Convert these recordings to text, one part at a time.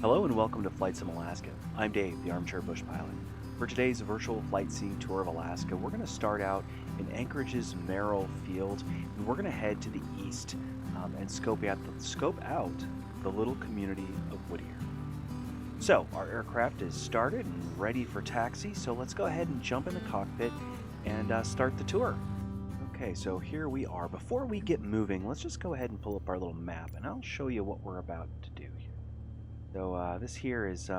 Hello and welcome to Flight Sim Alaska. I'm Dave, the armchair bush pilot. For today's virtual flight sim tour of Alaska, we're going to start out in Anchorage's Merrill field, and we're going to head to the east and scope out the little community of Whittier. So our aircraft is started and ready for taxi, so let's go ahead and jump in the cockpit and start the tour. Okay, so here we are. Before we get moving, let's just go ahead and pull up our little map, and I'll show you what we're about to do here. So this here is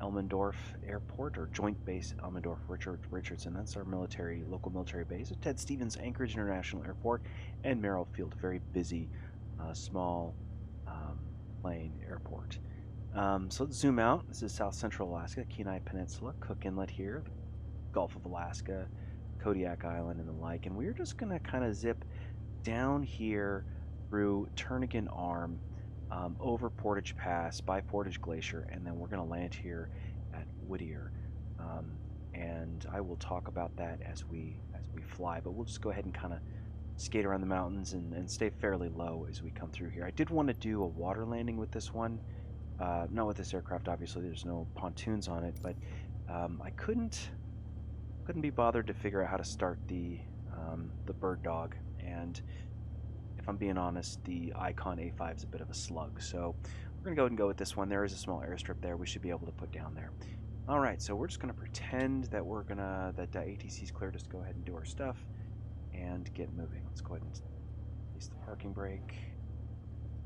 Elmendorf Airport, or Joint Base Elmendorf Richardson. That's our local military base at Ted Stevens Anchorage International Airport and Merrill Field, a very busy, small plane airport. So let's zoom out. This is South Central Alaska, Kenai Peninsula, Cook Inlet here, the Gulf of Alaska, Kodiak Island, and the like. And we're just going to kind of zip down here through Turnagain Arm, over Portage Pass, by Portage Glacier, and then we're going to land here at Whittier. And I will talk about that as we fly, but we'll just go ahead and kind of skate around the mountains and stay fairly low as we come through here. I did want to do a water landing with this one, not with this aircraft, obviously. There's no pontoons on it, but I couldn't be bothered to figure out how to start the bird dog, and if I'm being honest, the Icon A5 is a bit of a slug, so we're going to go ahead and go with this one. There is a small airstrip there we should be able to put down there. Alright, so we're just going to pretend that ATC's cleared us to go ahead and do our stuff and get moving. Let's go ahead and release the parking brake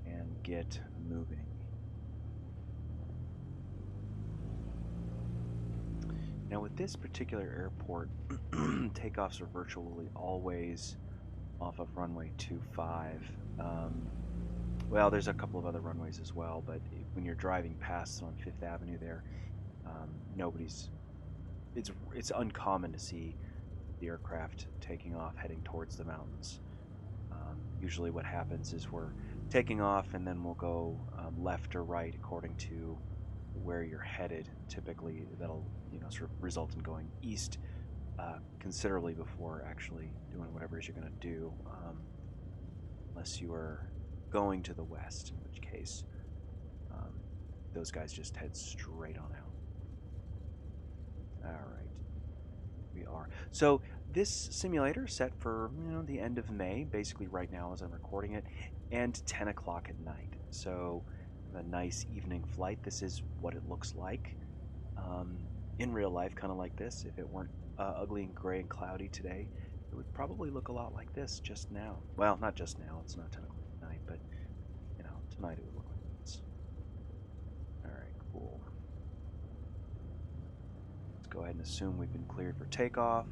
and get moving. Now with this particular airport, takeoffs are virtually always off of runway 25. Well, there's a couple of other runways as well, but when you're driving past on Fifth Avenue there, it's uncommon to see the aircraft taking off heading towards the mountains. Usually what happens is we're taking off and then we'll go left or right according to where you're headed. Typically that'll sort of result in going east considerably before actually doing whatever it is you're going to do, unless you are going to the west, in which case those guys just head straight on out. Alright, we are. So this simulator is set for the end of May, basically right now as I'm recording it, and 10 o'clock at night. So a nice evening flight. This is what it looks like in real life, kind of like this. If it weren't ugly and gray and cloudy today, it would probably look a lot like this just now. Well, not just now, it's not 10 o'clock at night, but tonight it would look like this. Alright, cool. Let's go ahead and assume we've been cleared for takeoff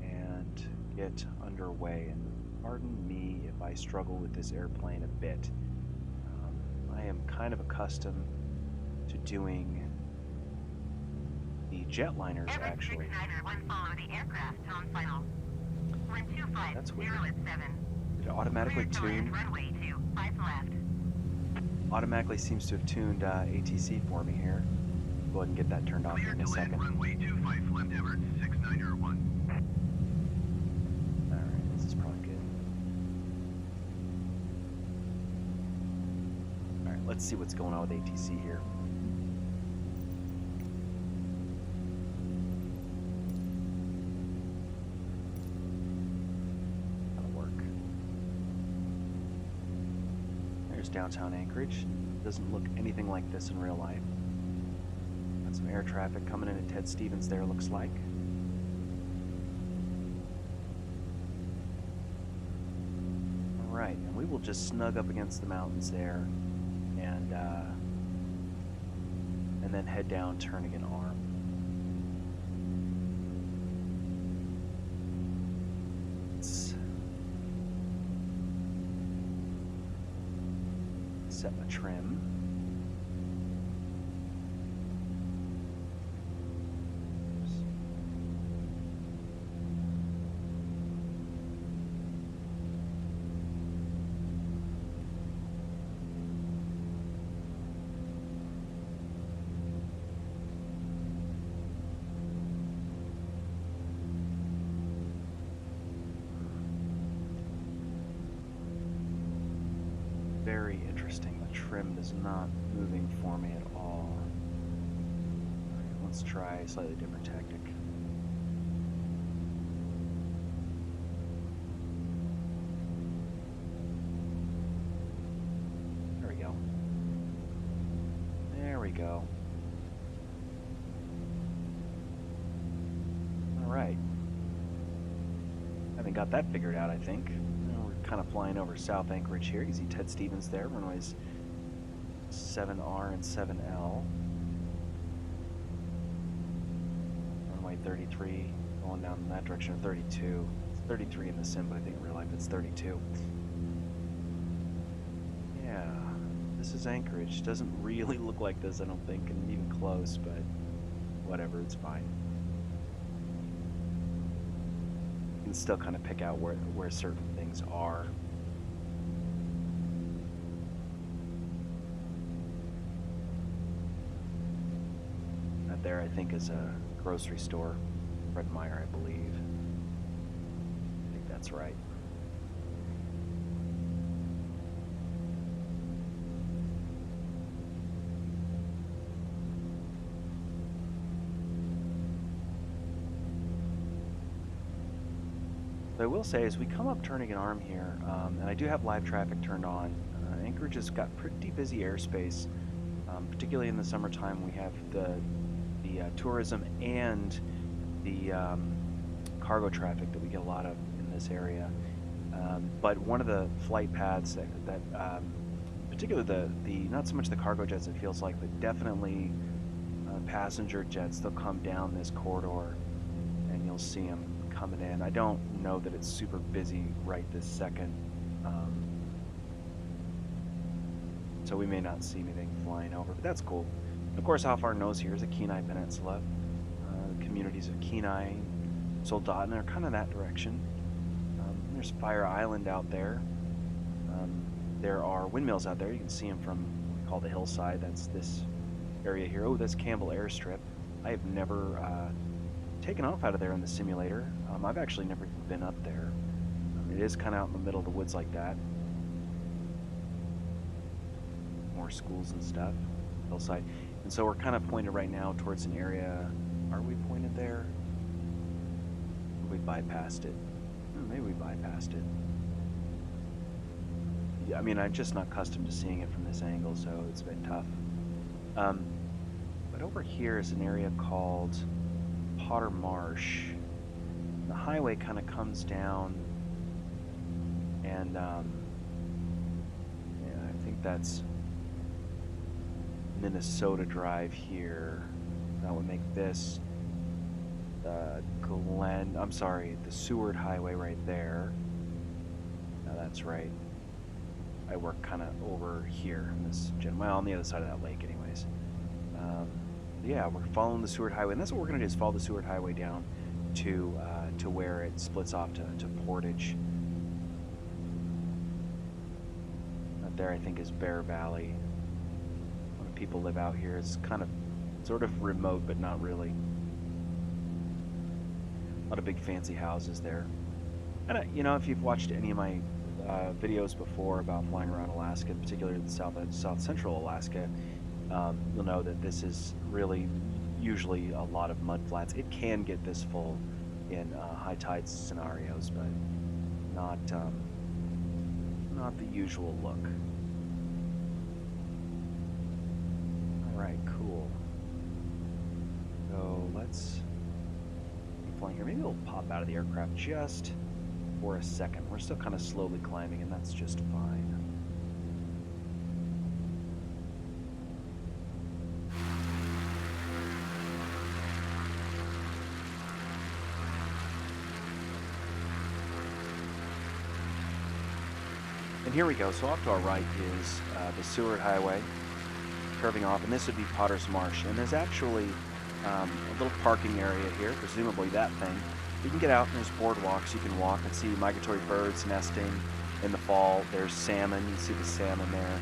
and get underway. And pardon me if I struggle with this airplane a bit. I am kind of accustomed to doing the jetliners, actually. That's weird. Did it automatically tune? Automatically seems to have tuned ATC for me here. Go ahead and get that turned off here in a second. Alright, this is probably good. Alright, let's see what's going on with ATC here. Downtown Anchorage. Doesn't look anything like this in real life. Got some air traffic coming in at Ted Stevens there, looks like. Alright, and we will just snug up against the mountains there and then head down Turnagain Arm. Set my trim. Very interesting. The trim is not moving for me at all. Alright, let's try a slightly different tactic. There we go. There we go. Alright. Haven't got that figured out, I think. We're kind of flying over South Anchorage here. You see Ted Stevens there, runways 7R and 7L. Runway 33, going down in that direction, or 32. It's 33 in the sim, but I think in real life it's 32. Yeah, this is Anchorage. Doesn't really look like this, I don't think, and even close, but whatever, it's fine. You can still kind of pick out where certain things are. That there, I think, is a grocery store. Fred Meyer, I believe. I think that's right. What I will say is we come up turning an arm here, and I do have live traffic turned on. Anchorage has got pretty busy airspace, particularly in the summertime. We have the tourism and the cargo traffic that we get a lot of in this area. But one of the flight paths that particularly the not so much the cargo jets, it feels like, but definitely passenger jets, they'll come down this corridor and you'll see them coming in. I don't know that it's super busy right this second, so we may not see anything flying over, but that's cool. Of course, off our nose here is the Kenai Peninsula. Communities of Kenai, Soldotna are kind of that direction. There's Fire Island out there. There are windmills out there. You can see them from what we call the hillside. That's this area here. Oh, that's Campbell Airstrip. I have never taken off out of there in the simulator. I've actually never been up there. It is kind of out in the middle of the woods like that. More schools and stuff. Hillside. And so we're kind of pointed right now towards an area. Are we pointed there? We bypassed it. Maybe we bypassed it. Yeah, I mean, I'm just not accustomed to seeing it from this angle, so it's been tough. But over here is an area called Potter Marsh. The highway kind of comes down, and yeah, I think that's Minnesota Drive here. That would make this the Seward Highway right there. Now that's right. I work kind of over here in this well, on the other side of that lake anyways. Yeah, we're following the Seward Highway, and that's what we're going to do, is follow the Seward Highway down to where it splits off to Portage. Out there, I think, is Bear Valley. A lot of people live out here. It's kind of sort of remote, but not really. A lot of big fancy houses there. And you know, if you've watched any of my videos before about flying around Alaska, particularly the south central Alaska, you'll know that this is really usually a lot of mud flats. It can get this full in high tide scenarios, but not the usual look. All right, cool. So let's keep flying here. Maybe we'll pop out of the aircraft just for a second. We're still kind of slowly climbing, and that's just fine. And here we go. So off to our right is the Seward Highway, curving off, and this would be Potter's Marsh. And there's actually a little parking area here, presumably that thing. You can get out, and there's boardwalks. You can walk and see migratory birds nesting in the fall. There's salmon. You see the salmon there.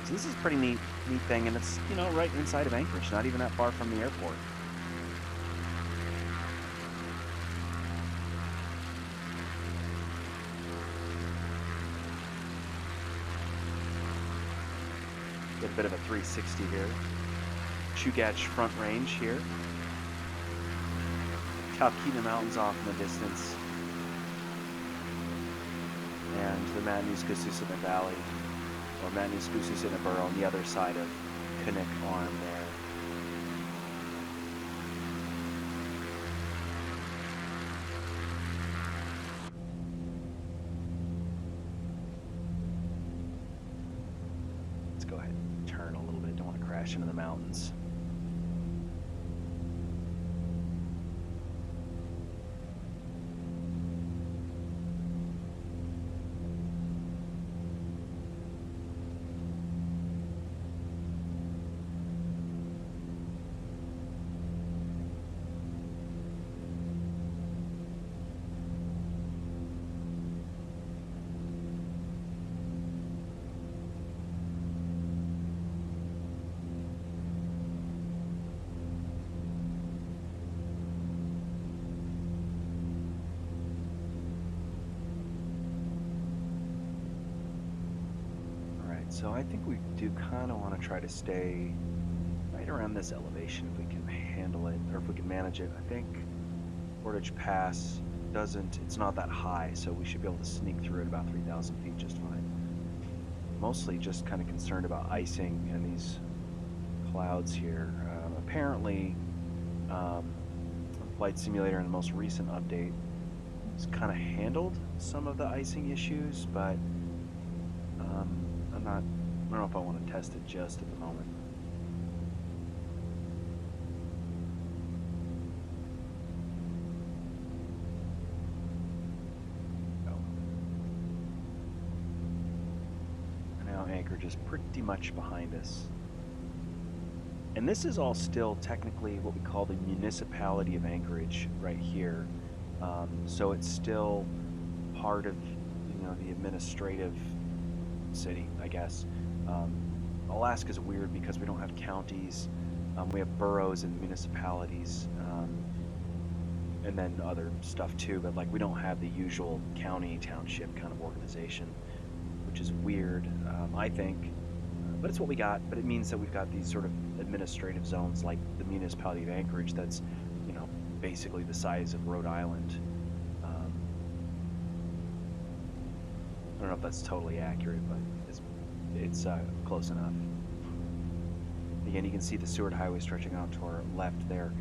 So this is a pretty neat thing, and it's, you know, right inside of Anchorage, not even that far from the airport. bit of a 360 here. Chugach Front Range here. Talkeetna Mountains off in the distance. And the Matanuska-Susitna Valley, or Matanuska-Susitna Borough on the other side of Kenai Arm there. Let's go ahead and turn a little bit. Don't want to crash into the mountains. So I think we do kind of want to try to stay right around this elevation if we can handle it, or if we can manage it. I think Portage Pass it's not that high, so we should be able to sneak through at about 3,000 feet just fine. Mostly just kind of concerned about icing and these clouds here. Apparently, Flight Simulator in the most recent update has kind of handled some of the icing issues, but I don't know if I want to test it just at the moment. And now Anchorage is pretty much behind us. And this is all still technically what we call the municipality of Anchorage right here. So it's still part of, the administrative city, I guess. Alaska's weird because we don't have counties. We have boroughs and municipalities, and then other stuff too, but like we don't have the usual county township kind of organization, which is weird, I think, but it's what we got. But it means that we've got these sort of administrative zones like the municipality of Anchorage that's basically the size of Rhode Island. I don't know if that's totally accurate, but it's close enough. Again, you can see the Seward Highway stretching out to our left there.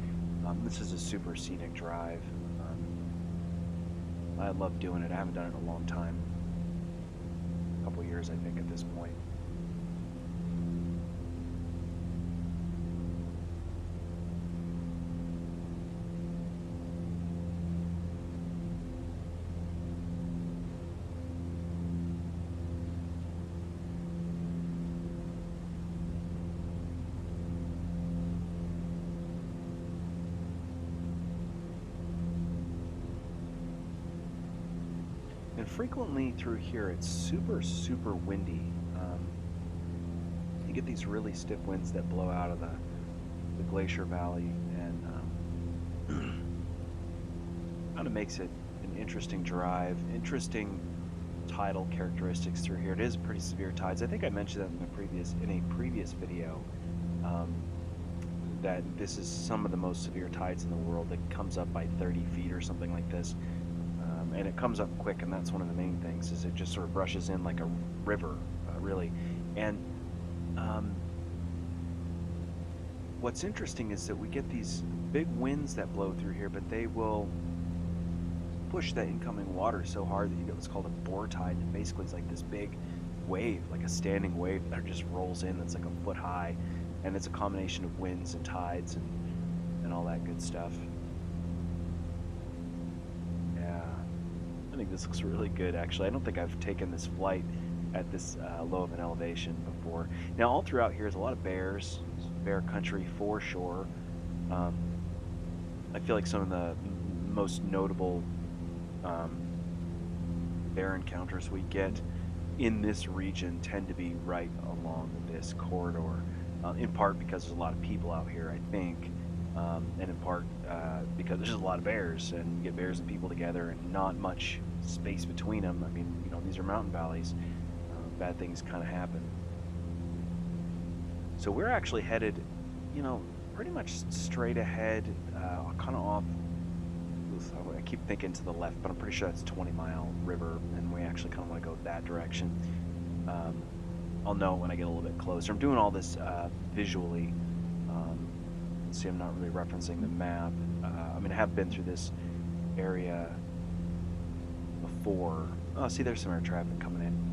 This is a super scenic drive. I love doing it. I haven't done it in a long time. A couple years, I think, at this point. And frequently through here, it's super windy. You get these really stiff winds that blow out of the glacier valley, and kind of makes it an interesting drive, interesting tidal characteristics through here. It is pretty severe tides. I think I mentioned that in a previous video, that this is some of the most severe tides in the world. It comes up by 30 feet or something like this. And it comes up quick, and that's one of the main things, is it just sort of rushes in like a river, really. And what's interesting is that we get these big winds that blow through here, but they will push that incoming water so hard that you get what's called a bore tide. And basically it's like this big wave, like a standing wave that just rolls in that's like a foot high, and it's a combination of winds and tides and all that good stuff. I think this looks really good, actually. I don't think I've taken this flight at this low of an elevation before. Now, all throughout here is a lot of bears, bear country for sure. I feel like some of the most notable bear encounters we get in this region tend to be right along this corridor, in part because there's a lot of people out here, I think. And in part because there's a lot of bears, and you get bears and people together and not much space between them. I mean, these are mountain valleys. Bad things kind of happen. So we're actually headed, you know, pretty much straight ahead, kind of off. I keep thinking to the left, but I'm pretty sure that's 20 Mile River, and we actually kind of want to go that direction. I'll know when I get a little bit closer. I'm doing all this visually. See, I'm not really referencing the map. I mean, I have been through this area before. Oh, see, there's some air traffic coming in.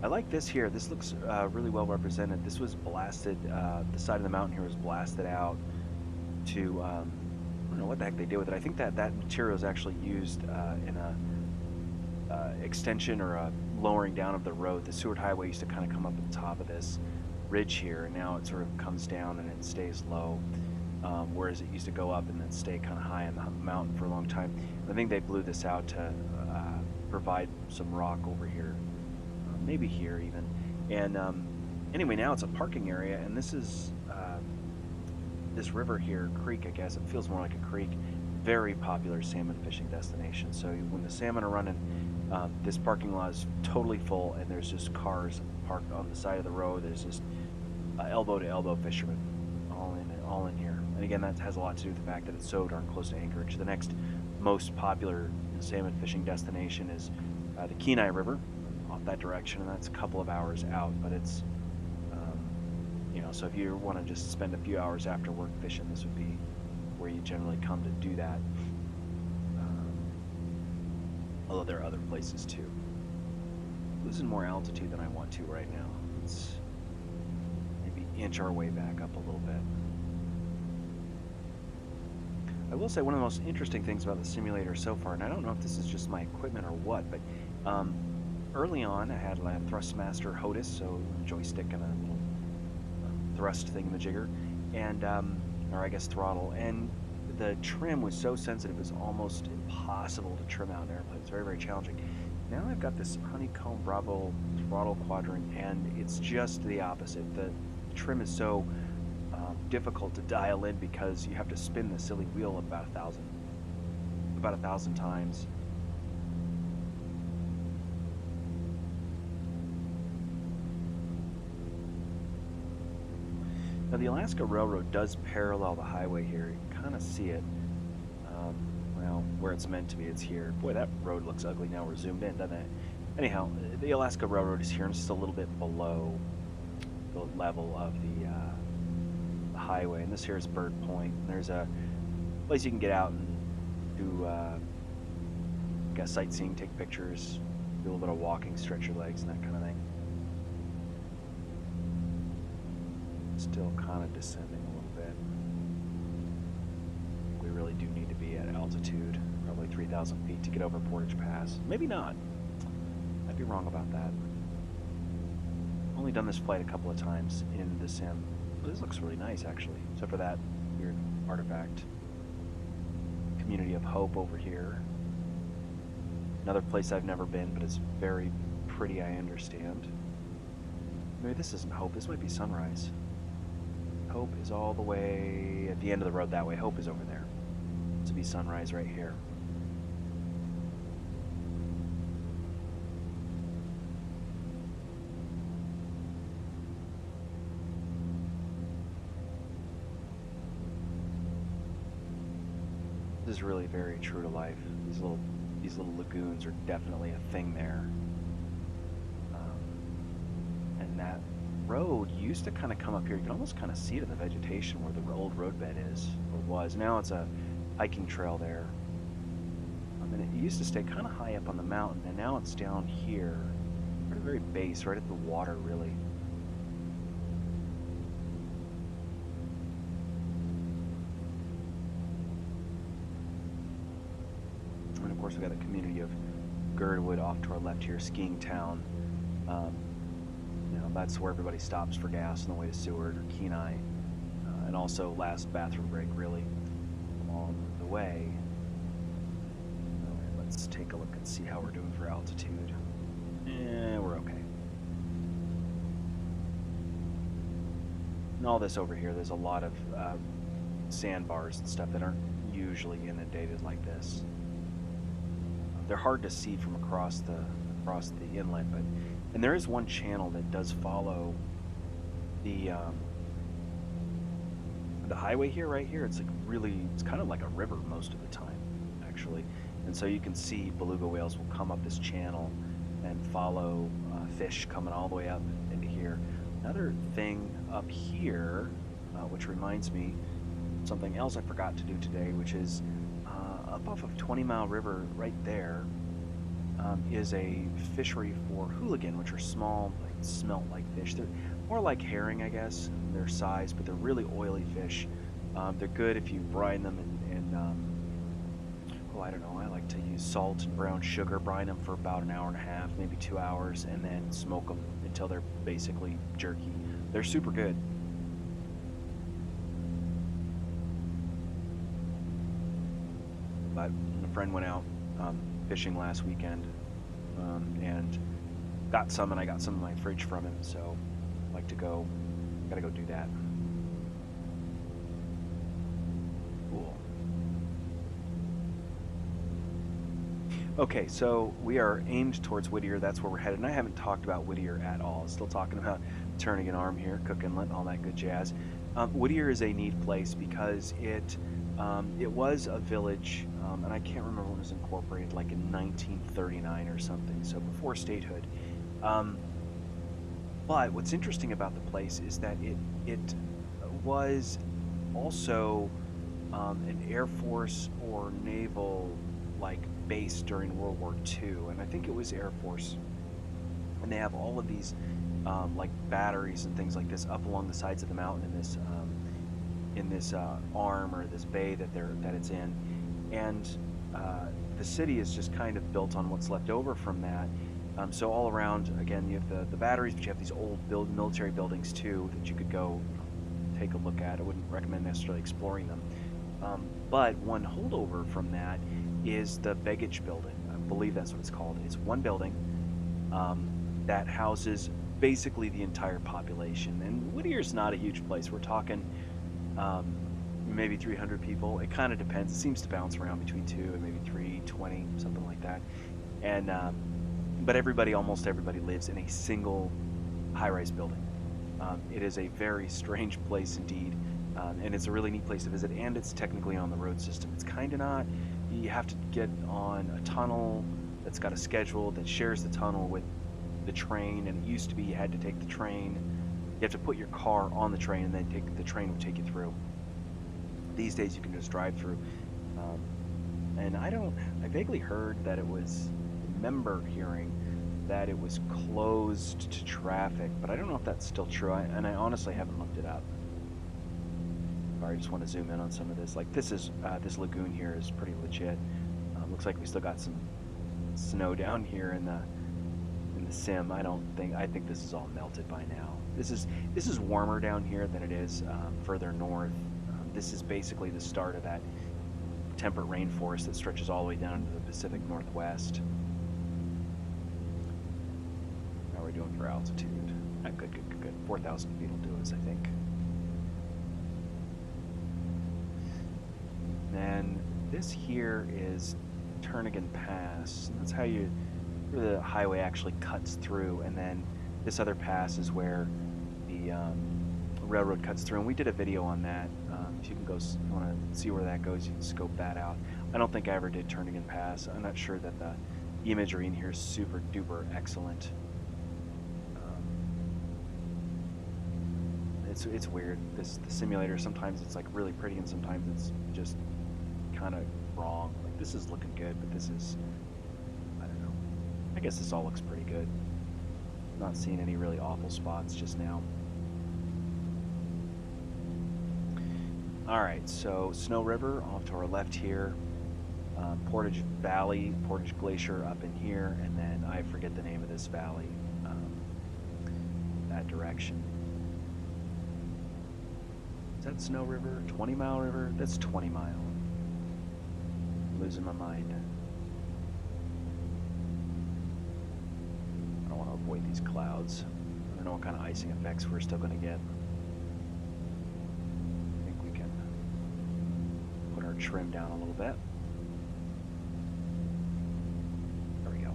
I like this here. This looks really well represented. This was blasted, the side of the mountain here was blasted out to, I don't know what the heck they did with it. I think that material is actually used in a extension or a lowering down of the road. The Seward Highway used to kind of come up at the top of this ridge here, and now it sort of comes down and it stays low, whereas it used to go up and then stay kind of high on the mountain for a long time. I think they blew this out to provide some rock over here, maybe here even. And anyway, now it's a parking area, and this is this river here, creek, I guess. It feels more like a creek. Very popular salmon fishing destination. So when the salmon are running, this parking lot is totally full, and there's just cars parked on the side of the road. There's just elbow to elbow fishermen all in here. And again, that has a lot to do with the fact that it's so darn close to Anchorage. The next most popular salmon fishing destination is the Kenai River, off that direction, and that's a couple of hours out. But it's you know, so if you want to just spend a few hours after work fishing, this would be where you generally come to do that. Although there are other places too. Losing more altitude than I want to right now. Let's maybe inch our way back up a little bit. I will say one of the most interesting things about the simulator so far, and I don't know if this is just my equipment or what, but early on I had a Thrustmaster HOTUS, so a joystick and a little thrust thingamajigger, and or I guess throttle, and the trim was so sensitive it was almost impossible to trim out an airplane. It's very, very challenging. Now I've got this Honeycomb Bravo throttle quadrant, and it's just the opposite. The trim is so difficult to dial in because you have to spin the silly wheel about a thousand times. Now the Alaska Railroad does parallel the highway here. You can kind of see it. Well, where it's meant to be, it's here. Boy, that road looks ugly now we're zoomed in, doesn't it? Anyhow, the Alaska Railroad is here, and it's just a little bit below the level of the highway. And this here is Bird Point. There's a place you can get out and do sightseeing, take pictures, do a little bit of walking, stretch your legs, and that kind of thing. Still kind of descending a little bit. We really do need to be at altitude, probably 3,000 feet to get over Portage Pass. Maybe not. I'd be wrong about that. Only done this flight a couple of times in the sim. But this looks really nice, actually, except for that weird artifact. Community of Hope over here. Another place I've never been, but it's very pretty, I understand. Maybe this isn't Hope. This might be Sunrise. Hope is all the way at the end of the road that way. Hope is over there. This would be Sunrise right here. This is really very true to life. These little lagoons are definitely a thing there. And that road used to kind of come up here. You can almost kind of see it in the vegetation where the old roadbed is, or was. Now it's a hiking trail there. And it used to stay kind of high up on the mountain, and now it's down here, right at the very base, right at the water, really. And of course, we've got the community of Girdwood off to our left here, skiing town. That's where everybody stops for gas on the way to Seward or Kenai, and also last bathroom break, really, along the way. Let's take a look and see how we're doing for altitude. We're okay. And all this over here, there's a lot of sandbars and stuff that aren't usually inundated like this. They're hard to see from across the across the inlet. And there is one channel that does follow the highway here, right here. It's like it's kind of like a river most of the time, actually. And so you can see beluga whales will come up this channel and follow fish coming all the way up into here. Another thing up here, which reminds me something else I forgot to do today, which is up off of 20 Mile River right there is a fishery for hooligan, which are small, like smelt-like fish. They're more like herring, I guess, in their size, but they're really oily fish. They're good if you brine them oh, I don't know, I like to use salt and brown sugar, brine them for about an hour and a half, maybe 2 hours, and then smoke them until they're basically jerky. They're super good. But a friend went out fishing last weekend and got some, and I got some in my fridge from him, so I'd like to gotta go do that. Cool. Okay, so we are aimed towards Whittier. That's where we're headed, and I haven't talked about Whittier at all. Still talking about turning an arm here, Cook Inlet, all that good jazz. Whittier is a neat place because it was a village, and I can't remember when it was incorporated, like in 1939 or something, so before statehood. But what's interesting about the place is that it was also an Air Force or naval like base during World War II, and I think it was Air Force. And they have all of these like batteries and things like this up along the sides of the mountain in this arm or this bay that it's in, and the city is just kind of built on what's left over from that. So all around, again, you have the batteries, but you have these old military buildings too that you could go take a look at. I wouldn't recommend necessarily exploring them. But one holdover from that is the Baggage Building. I believe that's what it's called. It's one building that houses basically the entire population. And Whittier's not a huge place. We're talking maybe 300 people. It kind of depends. It seems to bounce around between 2 and maybe 320, something like that. And but almost everybody lives in a single high-rise building. It is a very strange place indeed, and it's a really neat place to visit, and it's technically on the road system. It's kind of not. You have to get on a tunnel that's got a schedule that shares the tunnel with the train, and it used to be you had to take the train. You have to put your car on the train, and then the train would take you through. These days you can just drive through. And I vaguely heard that it was, remember hearing that it was closed to traffic, but I don't know if that's still true, and I honestly haven't looked it up. Or I just want to zoom in on some of this. Like this lagoon here is pretty legit. Looks like we still got some snow down here in the sim. I think this is all melted by now. This is warmer down here than it is further north. This is basically the start of that temperate rainforest that stretches all the way down to the Pacific Northwest. How are we doing for altitude? Good. 4,000 feet will do us, I think. And this here is Turnagain Pass. And that's where the highway actually cuts through, and then this other pass is where the railroad cuts through, and we did a video on that. If you want to see where that goes, you can scope that out. I don't think I ever did Turnagain Pass. I'm not sure that the imagery in here is super duper excellent. It's weird. The simulator, sometimes it's like really pretty, and sometimes it's just kind of wrong. Like this is looking good, but this is, I don't know. I guess this all looks pretty good. Not seeing any really awful spots just now. Alright, so Snow River off to our left here, Portage Glacier up in here, and then I forget the name of this valley, that direction. Is that Snow River? 20 Mile River? That's 20 Mile. I'm losing my mind. I don't want to avoid these clouds. I don't know what kind of icing effects we're still going to get. Trim down a little bit. There we go.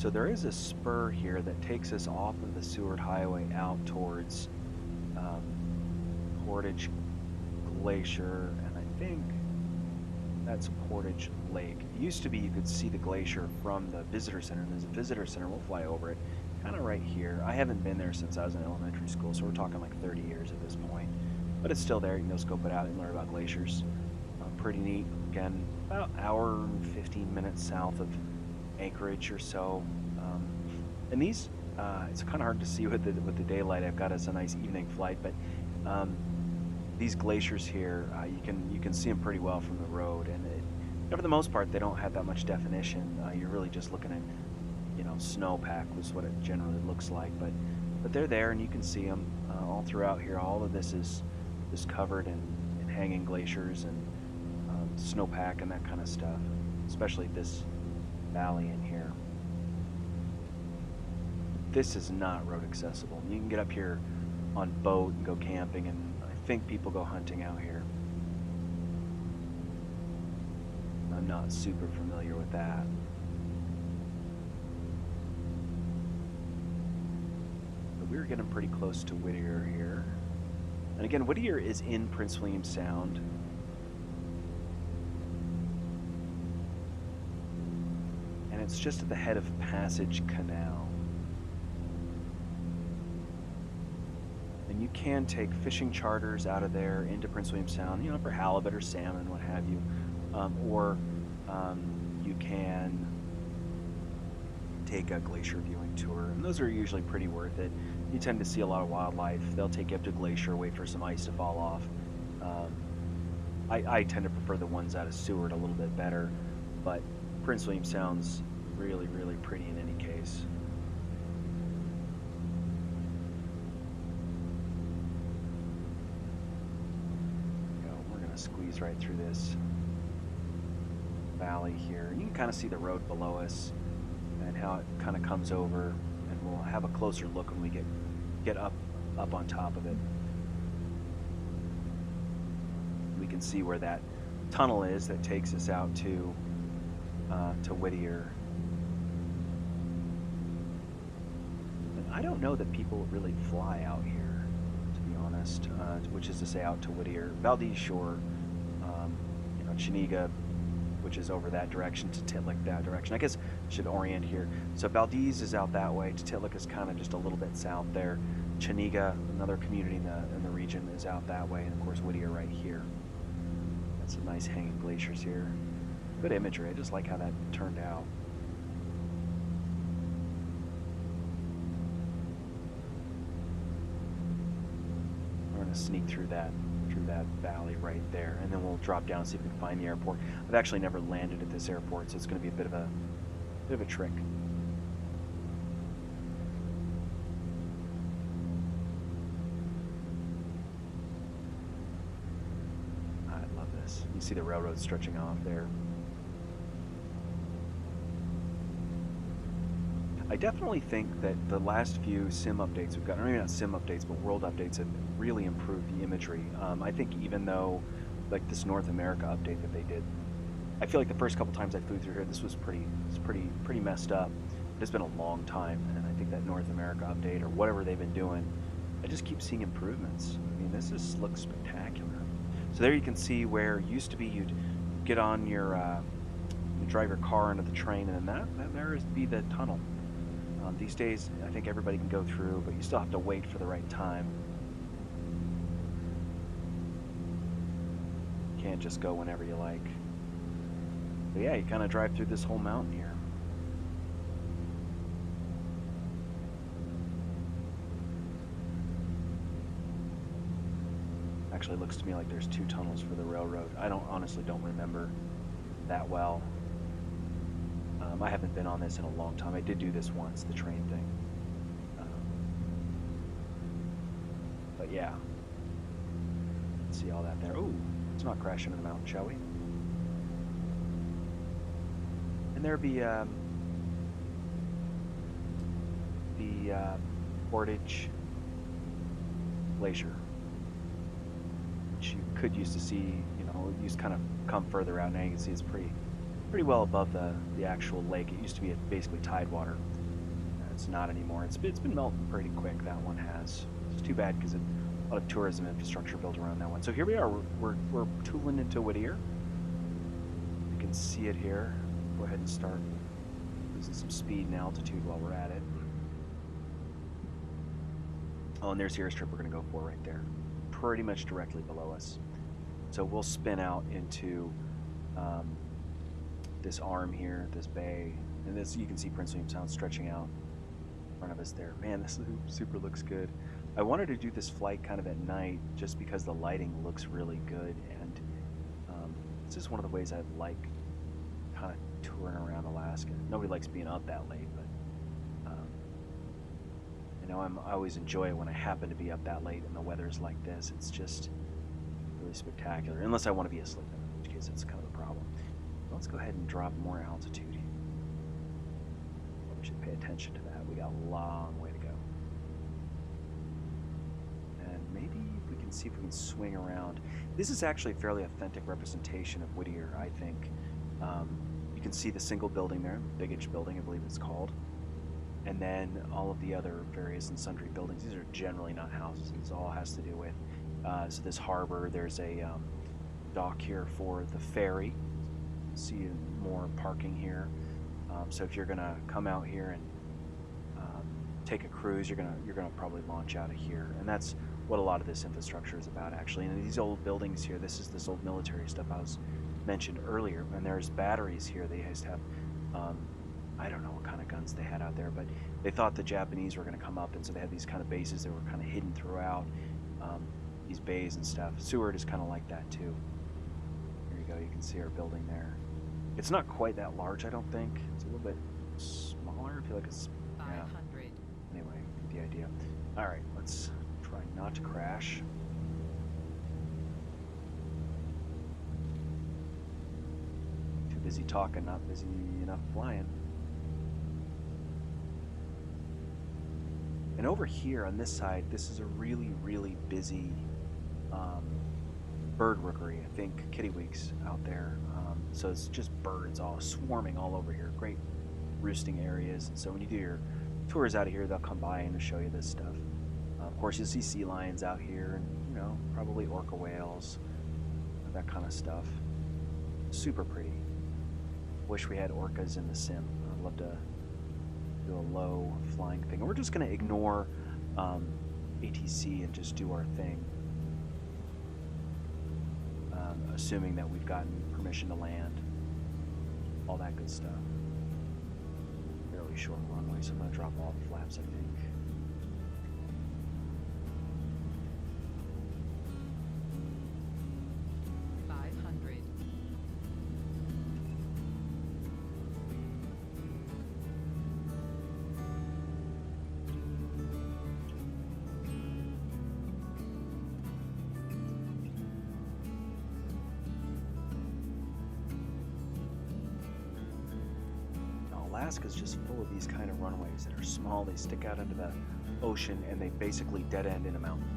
So there is a spur here that takes us off of the Seward Highway out towards um, Portage Glacier, and I think that's Portage Lake. It used to be you could see the glacier from the visitor center, and there's a visitor center. We'll fly over it, kind of right here. I haven't been there since I was in elementary school, so we're talking like 30 years at this point. But it's still there. You can go scope it out and learn about glaciers. Pretty neat. Again, about an hour and 15 minutes south of Anchorage or so. And these, it's kind of hard to see with the daylight. I've got us a nice evening flight, but these glaciers here, you can see them pretty well from the road, and for the most part, they don't have that much definition. You're really just looking at, snowpack was what it generally looks like, but they're there, and you can see them all throughout here. All of this is covered in hanging glaciers and snowpack and that kind of stuff, especially this valley in here. This is not road accessible. You can get up here on boat and go camping, and I think people go hunting out here. I'm not super familiar with that. But we're getting pretty close to Whittier here. And again, Whittier is in Prince William Sound. And it's just at the head of Passage Canal. And you can take fishing charters out of there into Prince William Sound, for halibut or salmon, what have you. Or you can take a glacier viewing tour, and those are usually pretty worth it. You tend to see a lot of wildlife. They'll take you up to a glacier, wait for some ice to fall off. I tend to prefer the ones out of Seward a little bit better, but Prince William Sound's really, really pretty in any case. We're going to squeeze right through this valley here. You can kind of see the road below us and how it kind of comes over, and we'll have a closer look when we get up on top of it. We can see where that tunnel is that takes us out to Whittier. And I don't know that people really fly out here, to be honest, which is to say out to Whittier. Valdez Shore, Chenega, which is over that direction, to Titlick that direction. I guess I should orient here. So Valdez is out that way. Titlick is kind of just a little bit south there. Chenega, another community in the region, is out that way, and of course Whittier right here. Got some nice hanging glaciers here. Good imagery. I just like how that turned out. We're going to sneak through that valley right there, and then we'll drop down and see if we can find the airport. I've actually never landed at this airport, so it's going to be a bit of a trick. I love this. You see the railroad stretching off there. I definitely think that the last few sim updates we've gotten, or maybe not sim updates, but world updates, have really improved the imagery. I think even though, like this North America update that they did, I feel like the first couple times I flew through here, this was pretty messed up. But it's been a long time, and I think that North America update, or whatever they've been doing, I just keep seeing improvements. I mean, this looks spectacular. So there you can see where it used to be you'd get on your, you drive your car into the train, and then there is be the tunnel. These days, I think everybody can go through, but you still have to wait for the right time. You can't just go whenever you like. But yeah, you kind of drive through this whole mountain here. Actually, it looks to me like there's two tunnels for the railroad. I honestly don't remember that well. I haven't been on this in a long time. I did do this once, the train thing. But yeah. See all that there. Ooh, let's not crash into the mountain, shall we? And there be the Portage Glacier, which you could use to see, used to kind of come further out. Now you can see it's pretty well above the actual lake. It used to be basically tide water. it's not anymore. It's been melting pretty quick. That one has. It's too bad because a lot of tourism infrastructure built around that one. So here we are. We're tooling into Whittier. You can see it here. Go ahead and start losing some speed and altitude while we're at it. Oh, and there's the airstrip we're going to go for right there, pretty much directly below us. So we'll spin out into this arm here, this bay, and this you can see Prince William Sound stretching out in front of us there. Man, this super looks good. I wanted to do this flight kind of at night just because the lighting looks really good, and this is one of the ways I like kind of touring around Alaska. Nobody likes being up that late, but you know, I always enjoy it when I happen to be up that late and the weather's like this. It's just really spectacular, unless I want to be asleep, in which case it's kind of a problem. Let's go ahead and drop more altitude. We should pay attention to that. We got a long way to go. And maybe we can see if we can swing around. This is actually a fairly authentic representation of Whittier, I think. You can see the single building there, the Biggage building, I believe it's called. And then all of the other various and sundry buildings. These are generally not houses. This all has to do with, so this harbor, there's a dock here for the ferry. See more parking here. So if you're gonna come out here and take a cruise, you're gonna probably launch out of here, and that's what a lot of this infrastructure is about, actually. And these old buildings here, this old military stuff I was mentioned earlier, and there's batteries here. They used to have I don't know what kind of guns they had out there, but they thought the Japanese were going to come up, and so they had these kind of bases that were kind of hidden throughout these bays and stuff. Seward is kind of like that too. There you go. You can see our building there. It's not quite that large, I don't think. It's a little bit smaller. I feel like it's 500. Anyway, the idea. All right, let's try not to crash. Too busy talking, not busy enough flying. And over here on this side, this is a really, really busy bird rookery. I think kittiwakes out there. So it's just birds all swarming all over here. Great roosting areas. And so when you do your tours out of here, they'll come by and show you this stuff. Of course, you'll see sea lions out here, and you know, probably orca whales, that kind of stuff. Super pretty. Wish we had orcas in the sim. I'd love to do a low flying thing. And we're just going to ignore ATC and just do our thing, assuming that we've gotten permission to land, all that good stuff. Fairly short runway, so I'm going to drop all the flaps, I think. Alaska's just full of these kind of runways that are small. They stick out into the ocean, and they basically dead end in a mountain.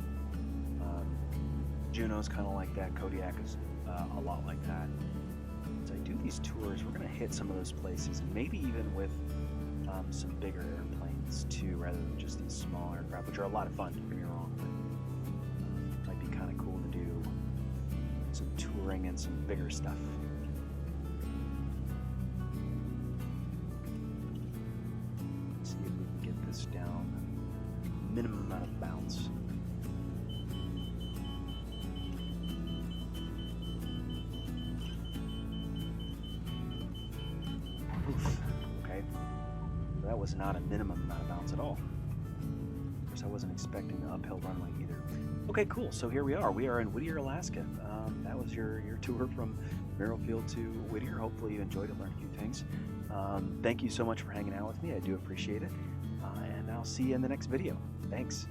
Juneau's kind of like that. Kodiak is a lot like that. As I do these tours, we're going to hit some of those places, and maybe even with some bigger airplanes too, rather than just these small aircraft, which are a lot of fun, don't get me wrong, but might be kind of cool to do some touring and some bigger stuff. Down minimum amount of bounce. Oof. Okay, that was not a minimum amount of bounce at all. Of course, I wasn't expecting the uphill runway either. Okay, cool. So here we are. We are in Whittier, Alaska. That was your tour from Merrill Field to Whittier. Hopefully you enjoyed it, learned a few things. Thank you so much for hanging out with me. I do appreciate it. And I'll see you in the next video. Thanks.